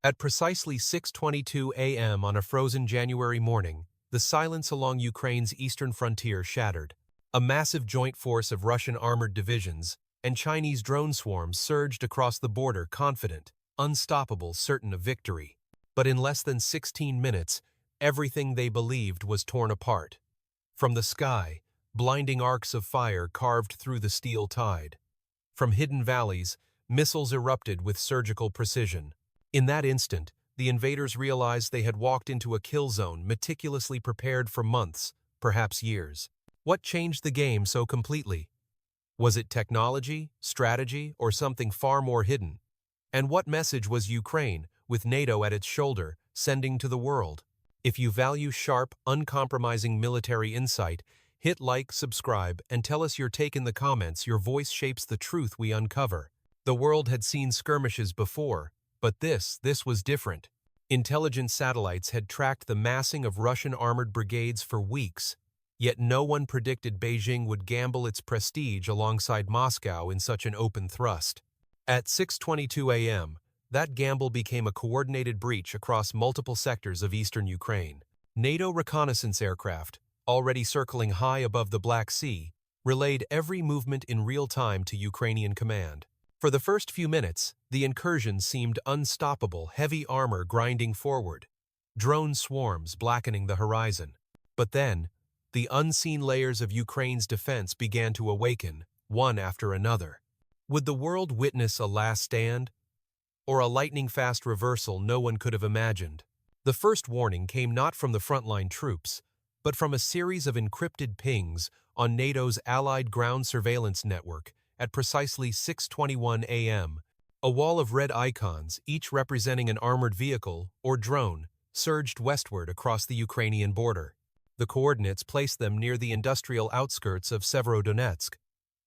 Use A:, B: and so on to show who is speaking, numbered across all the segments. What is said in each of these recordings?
A: At precisely 6:22 a.m. on a frozen January morning, the silence along Ukraine's eastern frontier shattered. A massive joint force of Russian armored divisions and Chinese drone swarms surged across the border confident, unstoppable, certain of victory. But in less than 16 minutes, everything they believed was torn apart. From the sky, blinding arcs of fire carved through the steel tide. From hidden valleys, missiles erupted with surgical precision. In that instant, the invaders realized they had walked into a kill zone meticulously prepared for months, perhaps years. What changed the game so completely? Was it technology, strategy, or something far more hidden? And what message was Ukraine, with NATO at its shoulder, sending to the world? If you value sharp, uncompromising military insight, hit like, subscribe, and tell us your take in the comments. Your voice shapes the truth we uncover. The world had seen skirmishes before, but this was different. Intelligence satellites had tracked the massing of Russian armored brigades for weeks, yet no one predicted Beijing would gamble its prestige alongside Moscow in such an open thrust. At 6:22 a.m., that gamble became a coordinated breach across multiple sectors of eastern Ukraine. NATO reconnaissance aircraft, already circling high above the Black Sea, relayed every movement in real time to Ukrainian command. For the first few minutes, the incursion seemed unstoppable, heavy armor grinding forward, drone swarms blackening the horizon. But then, the unseen layers of Ukraine's defense began to awaken, one after another. Would the world witness a last stand? Or a lightning-fast reversal no one could have imagined? The first warning came not from the frontline troops, but from a series of encrypted pings on NATO's Allied Ground Surveillance Network at precisely 6:21 a.m. A wall of red icons, each representing an armored vehicle or drone, surged westward across the Ukrainian border. The coordinates placed them near the industrial outskirts of Severodonetsk,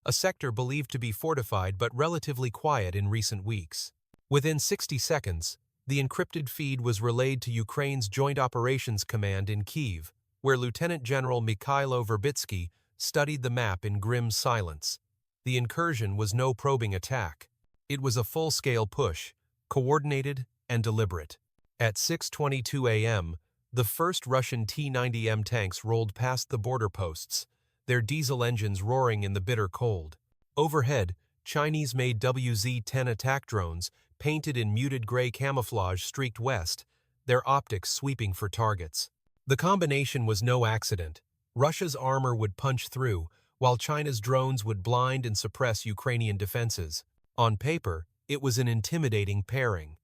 A: a sector believed to be fortified but relatively quiet in recent weeks. Within 60 seconds, the encrypted feed was relayed to Ukraine's Joint Operations Command in Kyiv, where Lieutenant General Mikhailo Verbitsky studied the map in grim silence. The incursion was no probing attack. It was a full-scale push, coordinated and deliberate. At 6:22 a.m., the first Russian T-90M tanks rolled past the border posts, their diesel engines roaring in the bitter cold. Overhead, Chinese-made WZ-10 attack drones, painted in muted gray camouflage, streaked west, their optics sweeping for targets. The combination was no accident. Russia's armor would punch through, while China's drones would blind and suppress Ukrainian defenses. On paper, it was an intimidating pairing.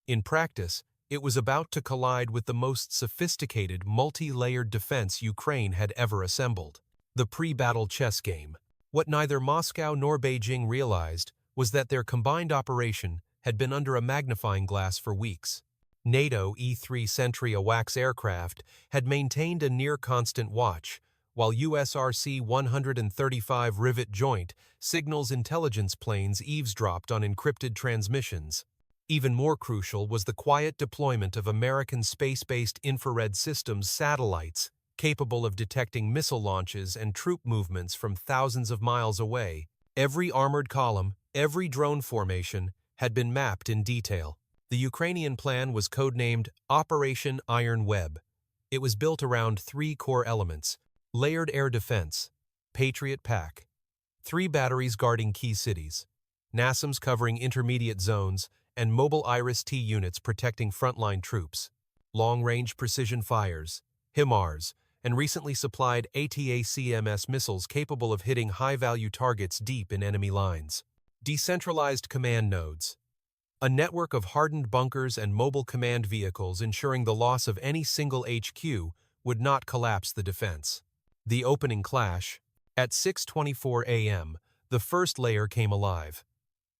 A: In practice, it was about to collide with the most sophisticated, multi-layered defense Ukraine had ever assembled. The pre-battle chess game. What neither Moscow nor Beijing realized was that their combined operation had been under a magnifying glass for weeks. NATO E-3 Sentry AWACS aircraft had maintained a near-constant watch, while USRC 135 Rivet Joint signals intelligence planes eavesdropped on encrypted transmissions. Even more crucial was the quiet deployment of American space-based infrared systems satellites, capable of detecting missile launches and troop movements from thousands of miles away. Every armored column, every drone formation, had been mapped in detail. The Ukrainian plan was codenamed Operation Iron Web. It was built around three core elements: layered air defense, Patriot Pack, 3 batteries guarding key cities, NASAMS covering intermediate zones, and mobile IRIS-T units protecting frontline troops, long-range precision fires, HIMARS, and recently supplied ATACMS missiles capable of hitting high-value targets deep in enemy lines. Decentralized command nodes. A network of hardened bunkers and mobile command vehicles ensuring the loss of any single HQ would not collapse the defense. The opening clash. At 6:24 a.m., the first layer came alive.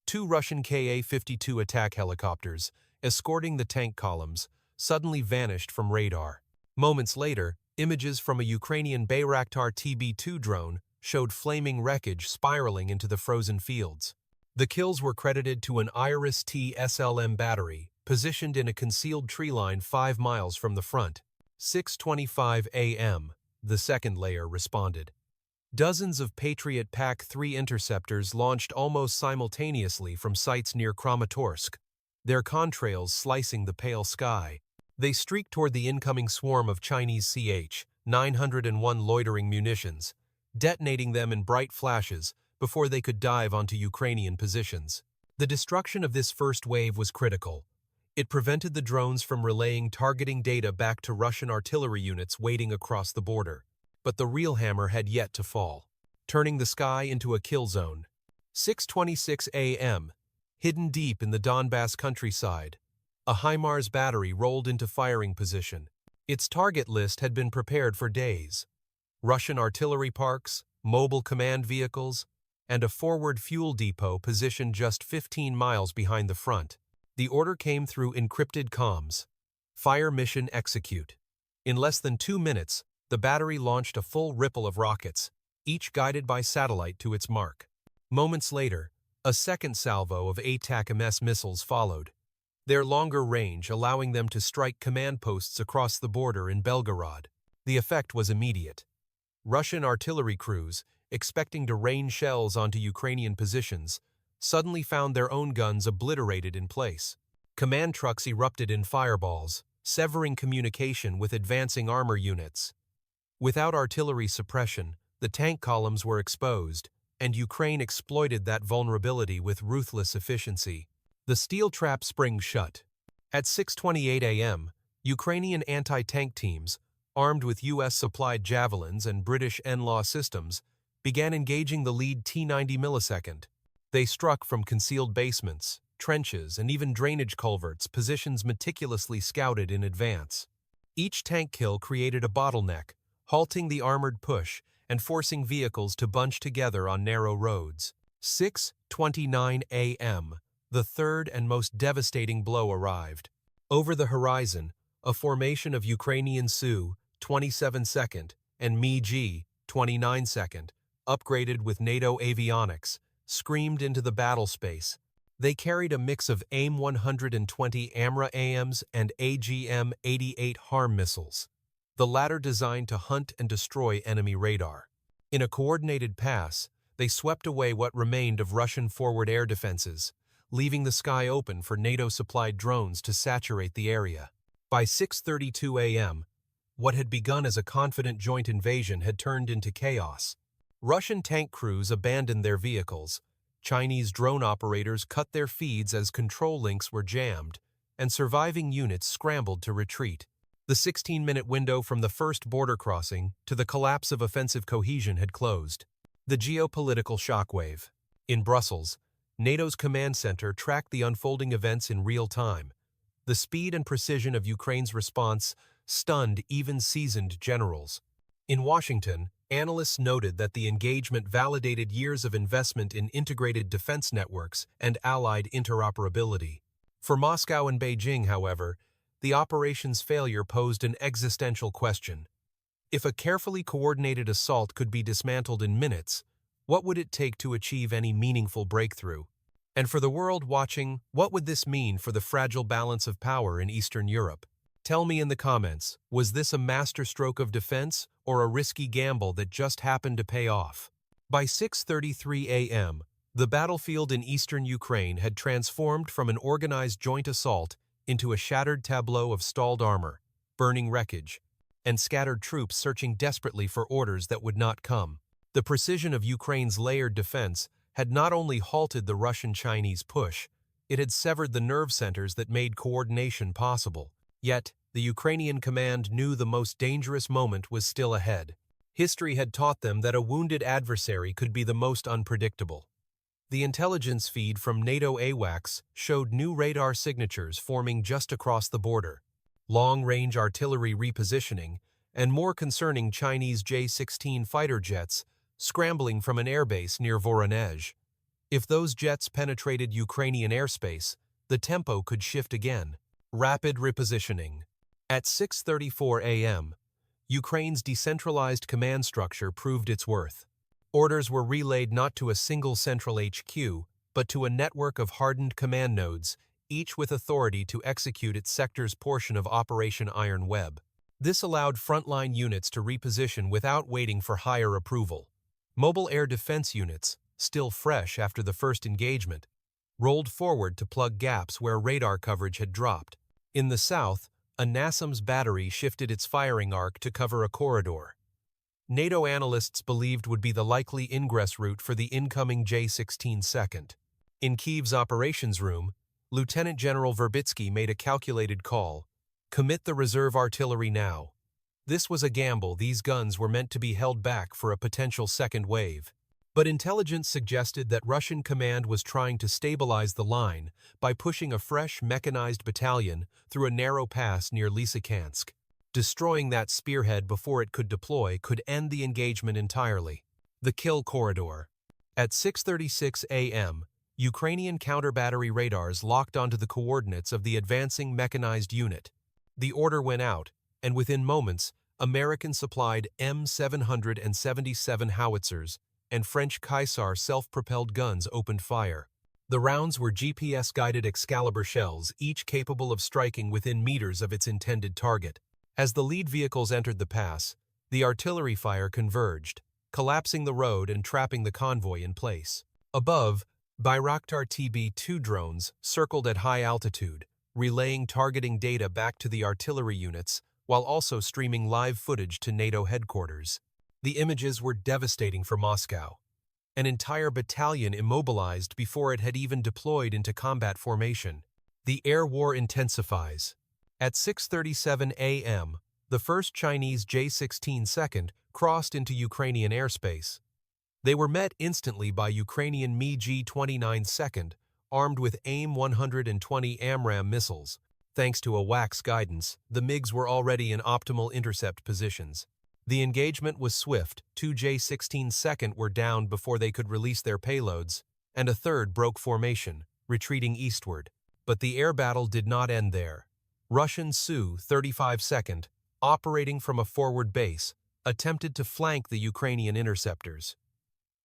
A: 2 Russian Ka-52 attack helicopters, escorting the tank columns, suddenly vanished from radar. Moments later, images from a Ukrainian Bayraktar TB2 drone showed flaming wreckage spiraling into the frozen fields. The kills were credited to an IRIS-T SLM battery, positioned in a concealed tree line 5 miles from the front. 6:25 a.m., the second layer responded. Dozens of Patriot Pack 3 interceptors launched almost simultaneously from sites near Kramatorsk. their contrails slicing the pale sky. They streaked toward the incoming swarm of Chinese Ch-901 loitering munitions, detonating them in bright flashes before they could dive onto Ukrainian positions. The destruction of this first wave was critical. It prevented the drones from relaying targeting data back to Russian artillery units waiting across the border. But the real hammer had yet to fall, turning the sky into a kill zone. 6:26 a.m. Hidden deep in the Donbass countryside, a HIMARS battery rolled into firing position. Its target list had been prepared for days. Russian artillery parks, mobile command vehicles, and a forward fuel depot positioned just 15 miles behind the front. The order came through encrypted comms. Fire mission execute. In less than 2 minutes, the battery launched a full ripple of rockets, each guided by satellite to its mark. Moments later, a second salvo of ATACMS missiles followed, their longer range allowing them to strike command posts across the border in Belgorod. The effect was immediate. Russian artillery crews, expecting to rain shells onto Ukrainian positions, suddenly found their own guns obliterated in place. Command trucks erupted in fireballs, severing communication with advancing armor units. Without artillery suppression, the tank columns were exposed, and Ukraine exploited that vulnerability with ruthless efficiency. The steel trap sprang shut. At 6:28 a.m., Ukrainian anti-tank teams, armed with U.S.-supplied Javelins and British NLAW systems, began engaging the lead T-90 millisecond. They struck from concealed basements, trenches, and even drainage culverts, positions meticulously scouted in advance. Each tank kill created a bottleneck, halting the armored push and forcing vehicles to bunch together on narrow roads. 6:29 a.m., the third and most devastating blow arrived. Over the horizon, a formation of Ukrainian Su-27 and Mi-G 29 upgraded with NATO avionics, screamed into the battle space. They carried a mix of AIM-120 AMRA-AMs and AGM-88 HARM missiles, the latter designed to hunt and destroy enemy radar. In a coordinated pass, they swept away what remained of Russian forward air defenses, leaving the sky open for NATO-supplied drones to saturate the area. By 6:32 a.m., what had begun as a confident joint invasion had turned into chaos. Russian tank crews abandoned their vehicles, Chinese drone operators cut their feeds as control links were jammed, and surviving units scrambled to retreat. The 16-minute window from the first border crossing to the collapse of offensive cohesion had closed. The geopolitical shockwave. In Brussels, NATO's command center tracked the unfolding events in real time. The speed and precision of Ukraine's response stunned even seasoned generals. In Washington, analysts noted that the engagement validated years of investment in integrated defense networks and allied interoperability. For Moscow and Beijing, however, the operation's failure posed an existential question. If a carefully coordinated assault could be dismantled in minutes, what would it take to achieve any meaningful breakthrough? And for the world watching, what would this mean for the fragile balance of power in Eastern Europe? Tell me in the comments, was this a masterstroke of defense or a risky gamble that just happened to pay off? By 6:33 a.m., the battlefield in eastern Ukraine had transformed from an organized joint assault into a shattered tableau of stalled armor, burning wreckage, and scattered troops searching desperately for orders that would not come. The precision of Ukraine's layered defense had not only halted the Russian-Chinese push, it had severed the nerve centers that made coordination possible. Yet, the Ukrainian command knew the most dangerous moment was still ahead. History had taught them that a wounded adversary could be the most unpredictable. The intelligence feed from NATO AWACS showed new radar signatures forming just across the border, long-range artillery repositioning, and more concerning Chinese J-16 fighter jets scrambling from an airbase near Voronezh. If those jets penetrated Ukrainian airspace, the tempo could shift again. Rapid repositioning. At 6:34 a.m., Ukraine's decentralized command structure proved its worth. Orders were relayed not to a single central HQ, but to a network of hardened command nodes, each with authority to execute its sector's portion of Operation Iron Web. This allowed frontline units to reposition without waiting for higher approval. Mobile air defense units, still fresh after the first engagement, rolled forward to plug gaps where radar coverage had dropped. In the south, a NASAMS battery shifted its firing arc to cover a corridor NATO analysts believed would be the likely ingress route for the incoming J-16 second. In Kyiv's operations room, Lieutenant General Verbitsky made a calculated call: commit the reserve artillery now. This was a gamble. These guns were meant to be held back for a potential second wave. But intelligence suggested that Russian command was trying to stabilize the line by pushing a fresh mechanized battalion through a narrow pass near Lysychansk. Destroying that spearhead before it could deploy could end the engagement entirely. The kill corridor. At 6:36 a.m., Ukrainian counter-battery radars locked onto the coordinates of the advancing mechanized unit. The order went out, and within moments, American-supplied M777 howitzers and French Caesar self-propelled guns opened fire. The rounds were GPS-guided Excalibur shells, each capable of striking within meters of its intended target. As the lead vehicles entered the pass, the artillery fire converged, collapsing the road and trapping the convoy in place. Above, Bayraktar TB-2 drones circled at high altitude, relaying targeting data back to the artillery units while also streaming live footage to NATO headquarters. The images were devastating for Moscow. An entire battalion immobilized before it had even deployed into combat formation. The air war intensifies. At 6:37 a.m., the first Chinese J-16 second crossed into Ukrainian airspace. They were met instantly by Ukrainian Mi-29 second, armed with AIM-120 AMRAAM missiles. Thanks to a WACS guidance, the MiGs were already in optimal intercept positions. The engagement was swift. 2 J-16 second were downed before they could release their payloads, and a third broke formation, retreating eastward. But the air battle did not end there. Russian Su-35 second, operating from a forward base, attempted to flank the Ukrainian interceptors.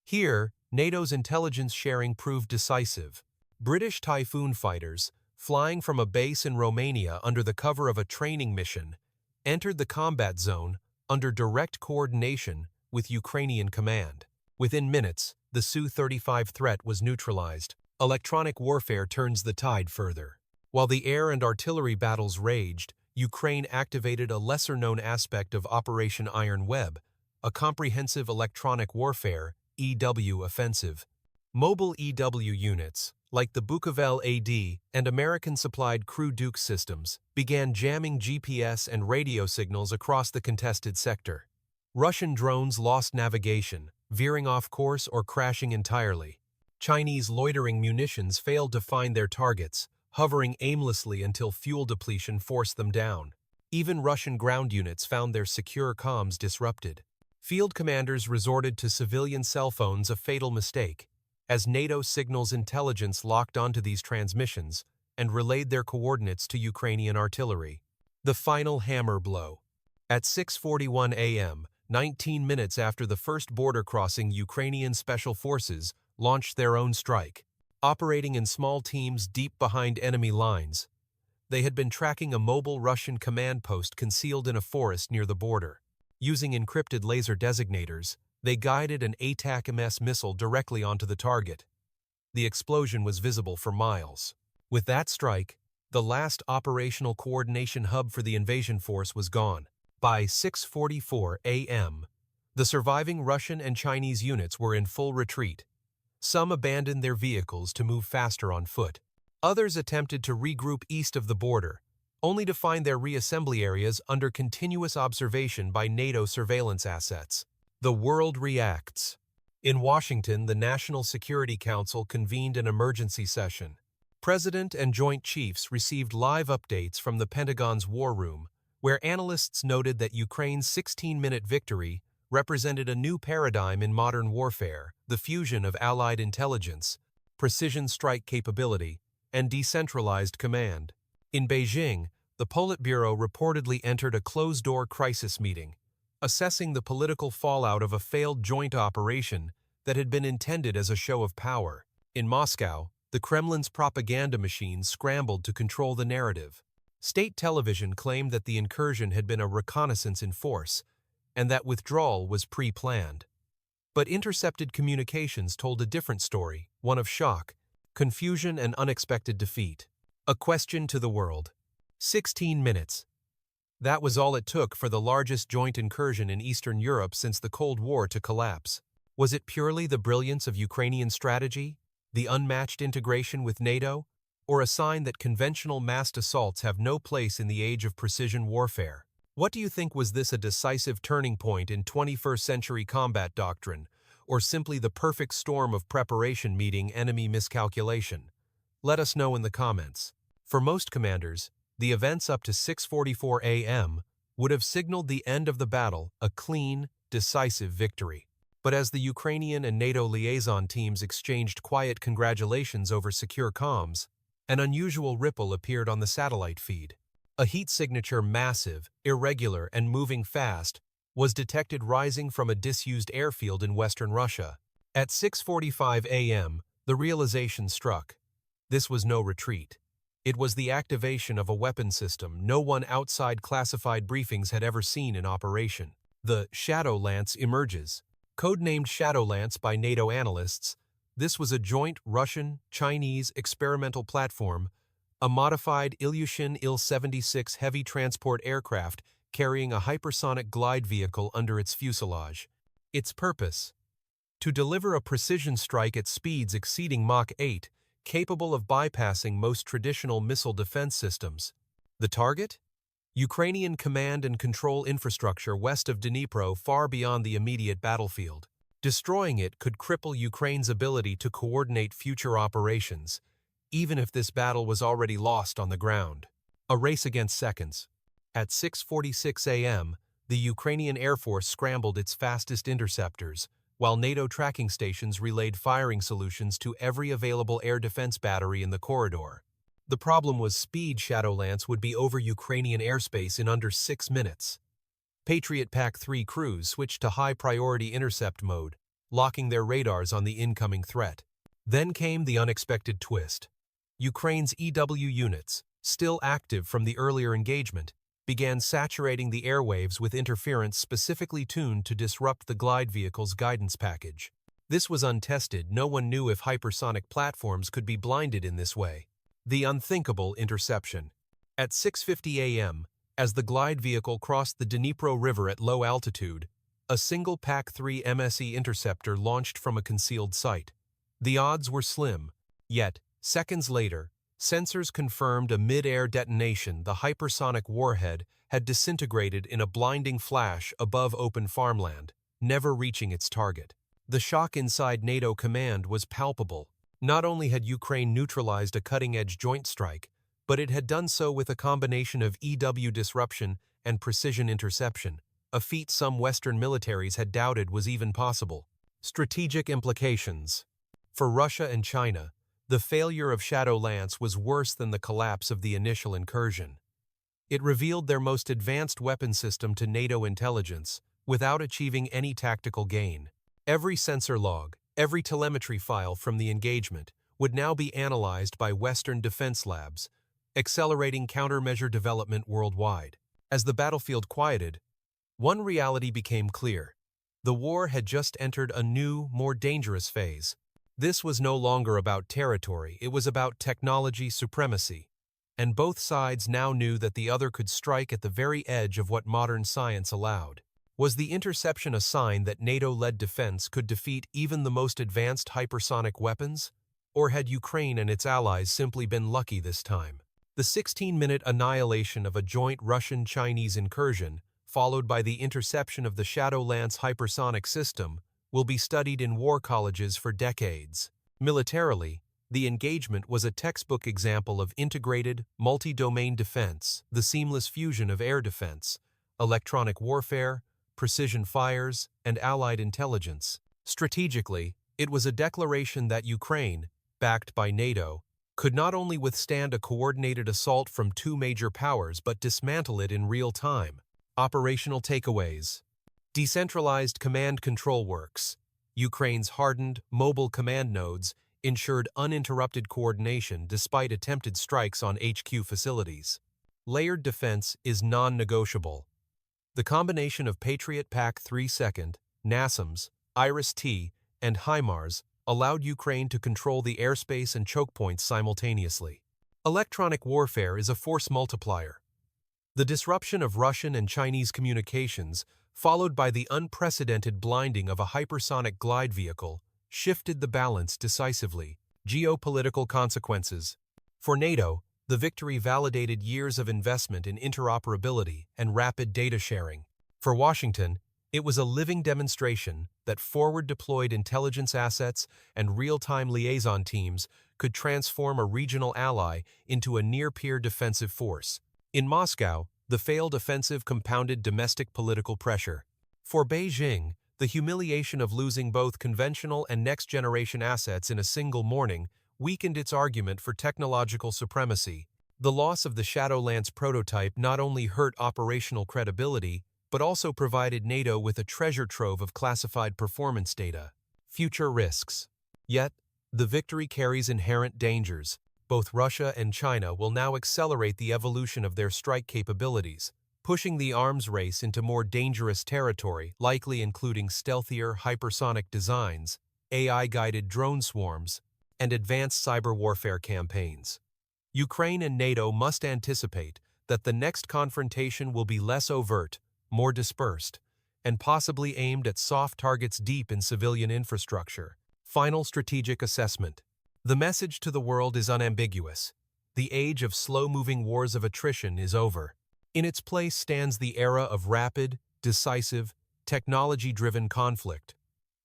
A: Here, NATO's intelligence sharing proved decisive. British Typhoon fighters, flying from a base in Romania under the cover of a training mission, entered the combat zone under direct coordination with Ukrainian command. Within minutes, the Su-35 threat was neutralized. Electronic warfare turns the tide further. While the air and artillery battles raged, Ukraine activated a lesser-known aspect of Operation Iron Web, a comprehensive electronic warfare (EW) offensive. Mobile EW units, like the Bukovel AD and American-supplied Crew Duke systems, began jamming GPS and radio signals across the contested sector. Russian drones lost navigation, veering off course or crashing entirely. Chinese loitering munitions failed to find their targets, hovering aimlessly until fuel depletion forced them down. Even Russian ground units found their secure comms disrupted. Field commanders resorted to civilian cell phones, a fatal mistake, as NATO signals intelligence locked onto these transmissions and relayed their coordinates to Ukrainian artillery. The final hammer blow. At 6:41 a.m., 19 minutes after the first border crossing, Ukrainian special forces launched their own strike. Operating in small teams deep behind enemy lines, they had been tracking a mobile Russian command post concealed in a forest near the border. Using encrypted laser designators, they guided an ATACMS missile directly onto the target. The explosion was visible for miles. With that strike, the last operational coordination hub for the invasion force was gone. By 6:44 a.m., the surviving Russian and Chinese units were in full retreat. Some abandoned their vehicles to move faster on foot. Others attempted to regroup east of the border, only to find their reassembly areas under continuous observation by NATO surveillance assets. The world reacts. In Washington, the National Security Council convened an emergency session. President and Joint Chiefs received live updates from the Pentagon's War Room, where analysts noted that Ukraine's 16-minute victory represented a new paradigm in modern warfare: the fusion of Allied intelligence, precision strike capability, and decentralized command. In Beijing, the Politburo reportedly entered a closed-door crisis meeting, assessing the political fallout of a failed joint operation that had been intended as a show of power. In Moscow, the Kremlin's propaganda machine scrambled to control the narrative. State television claimed that the incursion had been a reconnaissance in force, and that withdrawal was pre-planned. But intercepted communications told a different story, one of shock. confusion and unexpected defeat. A question to the world. 16 minutes. That was all it took for the largest joint incursion in Eastern Europe since the Cold War to collapse. Was it purely the brilliance of Ukrainian strategy, the unmatched integration with NATO, or a sign that conventional massed assaults have no place in the age of precision warfare? What do you think? Was this a decisive turning point in 21st century combat doctrine, or simply the perfect storm of preparation meeting enemy miscalculation? Let us know in the comments. For most commanders, the events up to 6:44 a.m. would have signaled the end of the battle, a clean, decisive victory. But as the Ukrainian and NATO liaison teams exchanged quiet congratulations over secure comms, an unusual ripple appeared on the satellite feed. A heat signature massive, irregular, and moving fast was detected rising from a disused airfield in western Russia. At 6:45 a.m., the realization struck. This was no retreat. It was the activation of a weapon system no one outside classified briefings had ever seen in operation. The Shadow Lance emerges. Codenamed Shadow Lance by NATO analysts, this was a joint Russian-Chinese experimental platform, a modified Ilyushin Il-76 heavy transport aircraft carrying a hypersonic glide vehicle under its fuselage. Its purpose? To deliver a precision strike at speeds exceeding Mach 8, capable of bypassing most traditional missile defense systems. The target? Ukrainian command and control infrastructure west of Dnipro, far beyond the immediate battlefield. Destroying it could cripple Ukraine's ability to coordinate future operations, even if this battle was already lost on the ground. A race against seconds. At 6:46 a.m., the Ukrainian Air Force scrambled its fastest interceptors, while NATO tracking stations relayed firing solutions to every available air defense battery in the corridor. The problem was speed. Shadow Lance would be over Ukrainian airspace in under 6 minutes. Patriot PAC-3 crews switched to high-priority intercept mode, locking their radars on the incoming threat. Then came the unexpected twist. Ukraine's EW units, still active from the earlier engagement, began saturating the airwaves with interference specifically tuned to disrupt the glide vehicle's guidance package. This was untested. No one knew if hypersonic platforms could be blinded in this way. The unthinkable interception. At 6:50 a.m., as the glide vehicle crossed the Dnipro River at low altitude, a single PAC-3 MSE interceptor launched from a concealed site. The odds were slim, yet, seconds later, sensors confirmed a mid-air detonation. The hypersonic warhead had disintegrated in a blinding flash above open farmland, never reaching its target. The shock inside NATO command was palpable. Not only had Ukraine neutralized a cutting-edge joint strike, but it had done so with a combination of EW disruption and precision interception, a feat some Western militaries had doubted was even possible. Strategic implications. For Russia and China, the failure of Shadow Lance was worse than the collapse of the initial incursion. It revealed their most advanced weapon system to NATO intelligence without achieving any tactical gain. Every sensor log, every telemetry file from the engagement would now be analyzed by Western defense labs, accelerating countermeasure development worldwide. As the battlefield quieted, one reality became clear. The war had just entered a new, more dangerous phase. This was no longer about territory, it was about technology supremacy. And both sides now knew that the other could strike at the very edge of what modern science allowed. Was the interception a sign that NATO-led defense could defeat even the most advanced hypersonic weapons? Or had Ukraine and its allies simply been lucky this time? The 16-minute annihilation of a joint Russian-Chinese incursion, followed by the interception of the Shadow Lance hypersonic system, will be studied in war colleges for decades. Militarily, the engagement was a textbook example of integrated, multi-domain defense, the seamless fusion of air defense, electronic warfare, precision fires, and allied intelligence. Strategically, it was a declaration that Ukraine, backed by NATO, could not only withstand a coordinated assault from two major powers but dismantle it in real time. Operational takeaways. Decentralized command control works. Ukraine's hardened, mobile command nodes ensured uninterrupted coordination despite attempted strikes on HQ facilities. Layered defense is non-negotiable. The combination of Patriot PAC-3 second, NASAMS, IRIS-T, and HIMARS, allowed Ukraine to control the airspace and choke points simultaneously. Electronic warfare is a force multiplier. The disruption of Russian and Chinese communications, followed by the unprecedented blinding of a hypersonic glide vehicle, shifted the balance decisively. Geopolitical consequences. For NATO, the victory validated years of investment in interoperability and rapid data sharing. For Washington, it was a living demonstration that forward-deployed intelligence assets and real-time liaison teams could transform a regional ally into a near-peer defensive force. In Moscow, the failed offensive compounded domestic political pressure. For Beijing, the humiliation of losing both conventional and next-generation assets in a single morning weakened its argument for technological supremacy. The loss of the Shadowlance prototype not only hurt operational credibility, but also provided NATO with a treasure trove of classified performance data. Future risks. Yet, the victory carries inherent dangers. Both Russia and China will now accelerate the evolution of their strike capabilities, pushing the arms race into more dangerous territory, likely including stealthier hypersonic designs, AI-guided drone swarms, and advanced cyber warfare campaigns. Ukraine and NATO must anticipate that the next confrontation will be less overt, more dispersed, and possibly aimed at soft targets deep in civilian infrastructure. Final strategic assessment. The message to the world is unambiguous. The age of slow-moving wars of attrition is over. In its place stands the era of rapid, decisive, technology-driven conflict,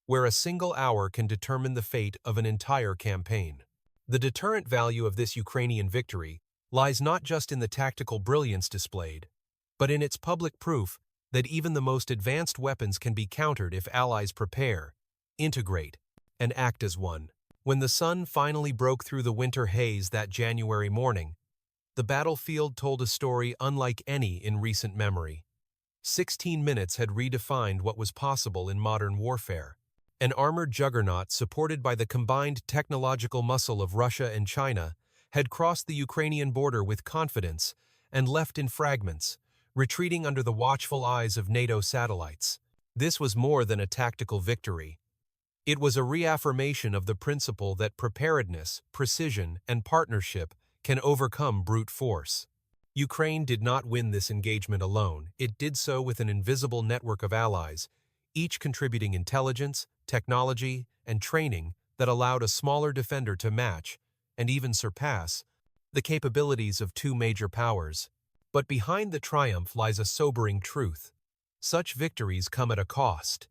A: where a single hour can determine the fate of an entire campaign. The deterrent value of this Ukrainian victory lies not just in the tactical brilliance displayed, but in its public proof that even the most advanced weapons can be countered if allies prepare, integrate, and act as one. When the sun finally broke through the winter haze that January morning, the battlefield told a story unlike any in recent memory. 16 minutes had redefined what was possible in modern warfare. An armored juggernaut supported by the combined technological muscle of Russia and China had crossed the Ukrainian border with confidence and left in fragments, retreating under the watchful eyes of NATO satellites. This was more than a tactical victory. It was a reaffirmation of the principle that preparedness, precision, and partnership can overcome brute force. Ukraine did not win this engagement alone. It did so with an invisible network of allies, each contributing intelligence, technology, and training that allowed a smaller defender to match, and even surpass, the capabilities of two major powers. But behind the triumph lies a sobering truth. Such victories come at a cost.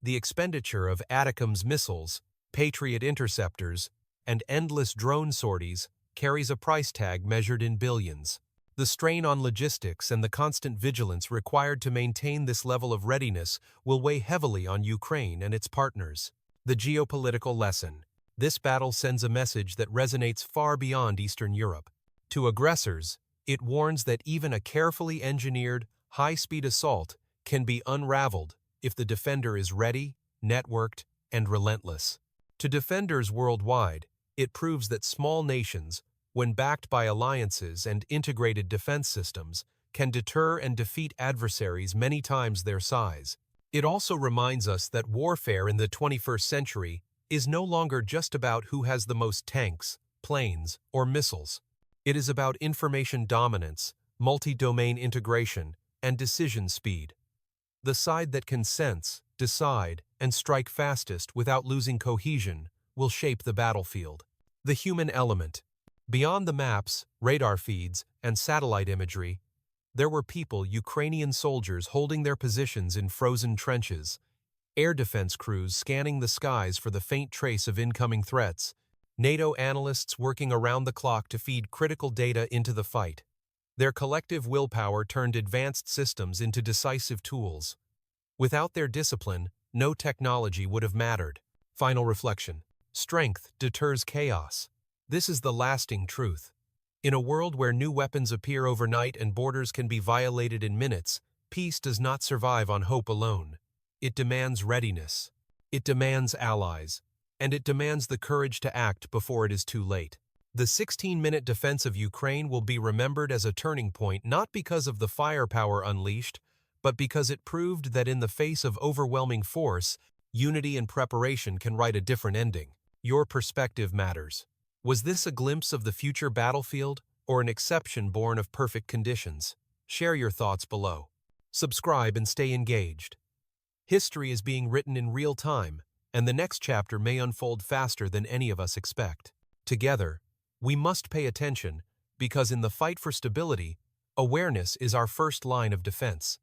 A: The expenditure of ATACMS missiles, Patriot interceptors, and endless drone sorties carries a price tag measured in billions. The strain on logistics and the constant vigilance required to maintain this level of readiness will weigh heavily on Ukraine and its partners. The geopolitical lesson. This battle sends a message that resonates far beyond Eastern Europe. To aggressors, it warns that even a carefully engineered, high-speed assault can be unraveled if the defender is ready, networked, and relentless. To defenders worldwide, it proves that small nations, when backed by alliances and integrated defense systems, can deter and defeat adversaries many times their size. It also reminds us that warfare in the 21st century is no longer just about who has the most tanks, planes, or missiles. It is about information dominance, multi-domain integration, and decision speed. The side that can sense, decide, and strike fastest without losing cohesion will shape the battlefield. The human element. Beyond the maps, radar feeds, and satellite imagery, there were people, Ukrainian soldiers holding their positions in frozen trenches, air defense crews scanning the skies for the faint trace of incoming threats, NATO analysts working around the clock to feed critical data into the fight. Their collective willpower turned advanced systems into decisive tools. Without their discipline, no technology would have mattered. Final reflection. Strength deters chaos. This is the lasting truth. In a world where new weapons appear overnight and borders can be violated in minutes, peace does not survive on hope alone. It demands readiness. It demands allies. And it demands the courage to act before it is too late. The 16-minute defense of Ukraine will be remembered as a turning point not because of the firepower unleashed, but because it proved that in the face of overwhelming force, unity and preparation can write a different ending. Your perspective matters. Was this a glimpse of the future battlefield or an exception born of perfect conditions? Share your thoughts below. Subscribe and stay engaged. History is being written in real time, and the next chapter may unfold faster than any of us expect. Together, we must pay attention because in the fight for stability, awareness is our first line of defense.